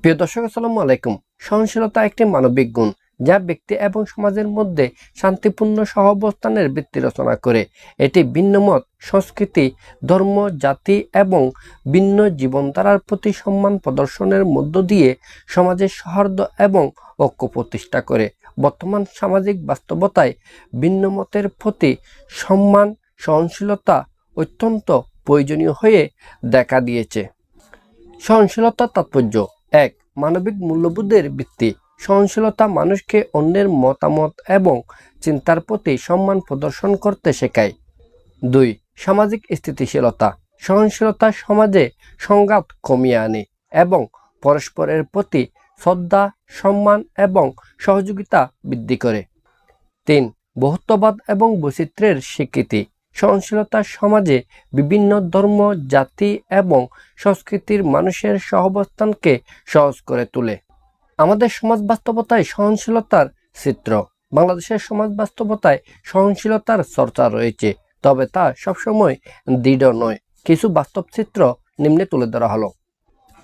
প্রিয় দর্শক, আসসালামু আলাইকুম। সহনশীলতা একটি মানবিক গুণ যা ব্যক্তি এবং সমাজের মধ্যে শান্তিপূর্ণ সহাবস্থানের ভিত্তি রচনা করে। এটি ভিন্নমত, সংস্কৃতি, ধর্ম, জাতি এবং ভিন্ন জীবনধারার প্রতি সম্মান প্রদর্শনের মধ্য দিয়ে সমাজের সৌহার্দ্য এবং ঐক্য প্রতিষ্ঠা করে। বর্তমান সামাজিক বাস্তবতায় ভিন্নমতের প্রতি সম্মান, সহনশীলতা অত্যন্ত প্রয়োজনীয় হয়ে দেখা দিয়েছে। সহনশীলতার তাৎপর্য: ১. মানবিক মূল্যবোধের ভিত্তি। সহনশীলতা মানুষকে অন্যের মতামত এবং চিন্তার প্রতি সম্মান প্রদর্শন করতে শেখায়। ২. সামাজিক স্থিতিশীলতা। সহনশীলতা সমাজে সংঘাত কমিয়ে আনে এবং পরস্পরের প্রতি শ্রদ্ধা, সম্মান এবং সহযোগিতা বৃদ্ধি করে। ৩. বহুত্ববাদ এবং বৈচিত্র্যের স্বীকৃতি। সহনশীলতা সমাজে বিভিন্ন ধর্ম, জাতি এবং সংস্কৃতির মানুষের সহাবস্থানকে সহজ করে তোলে। আমাদের সমাজ বাস্তবতায় সহনশীলতার চিত্র। বাংলাদেশের সমাজ বাস্তবতায় সহনশীলতার চর্চা রয়েছে, তবে তা সবসময় দৃঢ় নয়। কিছু বাস্তব চিত্র নিম্নে তুলে ধরা হলো।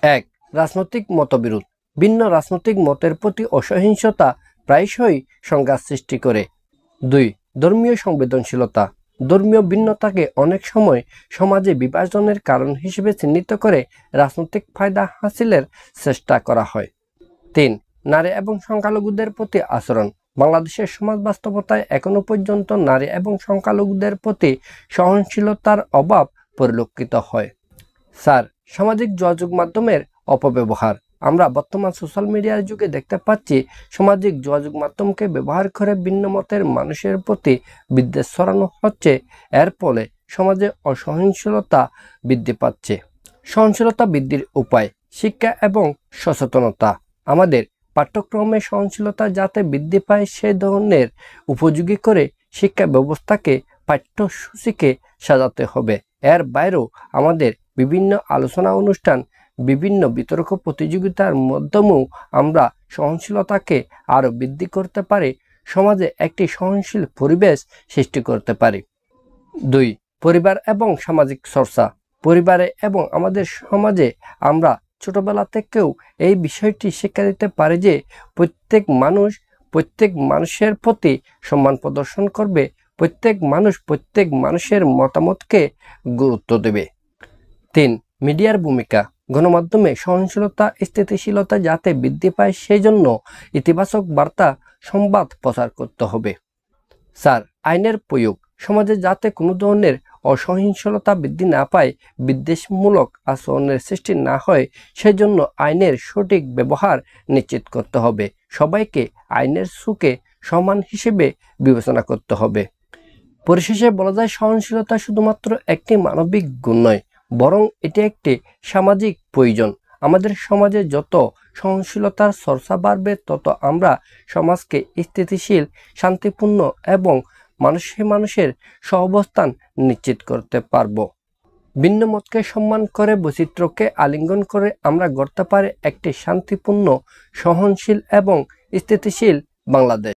১. রাজনৈতিক মতবিরোধ। ভিন্ন রাজনৈতিক মতের প্রতি অসহিষ্ণুতা প্রায়শই সংঘাত সৃষ্টি করে। ২. ধর্মীয় সংবেদনশীলতা। ধর্মীয় ভিন্নতাকে অনেক সময় সমাজে বিভাজনের কারণ হিসেবে চিহ্নিত করে রাজনৈতিক ফায়দা হাসিলের চেষ্টা করা হয়। ৩. নারী এবং সংখ্যালঘুদের প্রতি আচরণ। বাংলাদেশের সমাজ বাস্তবতায় এখনো পর্যন্ত নারী এবং সংখ্যালঘুদের প্রতি সহনশীলতার অভাব পরিলক্ষিত হয়। ৪. সামাজিক যোগাযোগ মাধ্যমের অপব্যবহার। আমরা বর্তমান সোশ্যাল মিডিয়ার যুগে দেখতে পাচ্ছি, সামাজিক যোগাযোগ মাধ্যমকে ব্যবহার করে ভিন্ন মতের মানুষের প্রতি বিদ্বেষ ছড়ানো হচ্ছে। এর ফলে সমাজে অসহনশীলতা বৃদ্ধি পাচ্ছে। সহনশীলতা বৃদ্ধির উপায়: শিক্ষা এবং সচেতনতা। আমাদের পাঠ্যক্রমে সহনশীলতা যাতে বৃদ্ধি পায় সে ধরনের উপযোগী করে শিক্ষা ব্যবস্থাকে, পাঠ্যসূচিকে সাজাতে হবে। এর বাইরেও আমাদের বিভিন্ন আলোচনা অনুষ্ঠান, বিভিন্ন বিতর্ক প্রতিযোগিতার মাধ্যমেও আমরা সহনশীলতাকে আরও বৃদ্ধি করতে পারি, সমাজে একটি সহনশীল পরিবেশ সৃষ্টি করতে পারি। ২. পরিবার এবং সামাজিক চর্চা। পরিবারে এবং আমাদের সমাজে আমরা ছোটবেলা থেকেও এই বিষয়টি শিক্ষা দিতে পারি যে প্রত্যেক মানুষের প্রতি সম্মান প্রদর্শন করবে, প্রত্যেক মানুষের মতামতকে গুরুত্ব দেবে। ৩. মিডিয়ার ভূমিকা। গণমাধ্যমে সহনশীলতা, স্থিতিশীলতা যাতে বৃদ্ধি পায় সেজন্য ইতিবাচক বার্তা, সংবাদ প্রচার করতে হবে। ৪. আইনের প্রয়োগ। সমাজে যাতে কোনো ধরনের অসহিষ্ণুতা বৃদ্ধি না পায়, বিদ্বেষমূলক আচরণের সৃষ্টি না হয়, সেজন্য আইনের সঠিক ব্যবহার নিশ্চিত করতে হবে। সবাইকে আইনের চোখে সমান হিসেবে বিবেচনা করতে হবে। পরিশেষে বলা যায়, সহনশীলতা শুধুমাত্র একটি মানবিক গুণ নয়, বরং এটি একটি সামাজিক প্রয়োজন। আমাদের সমাজে যত সহনশীলতার চর্চা বাড়বে, তত আমরা সমাজকে স্থিতিশীল, শান্তিপূর্ণ এবং মানুষের সহাবস্থান নিশ্চিত করতে পারব। ভিন্ন মতকে সম্মান করে, বৈচিত্র্যকে আলিঙ্গন করে আমরা গড়তে পারি একটি শান্তিপূর্ণ, সহনশীল এবং স্থিতিশীল বাংলাদেশ।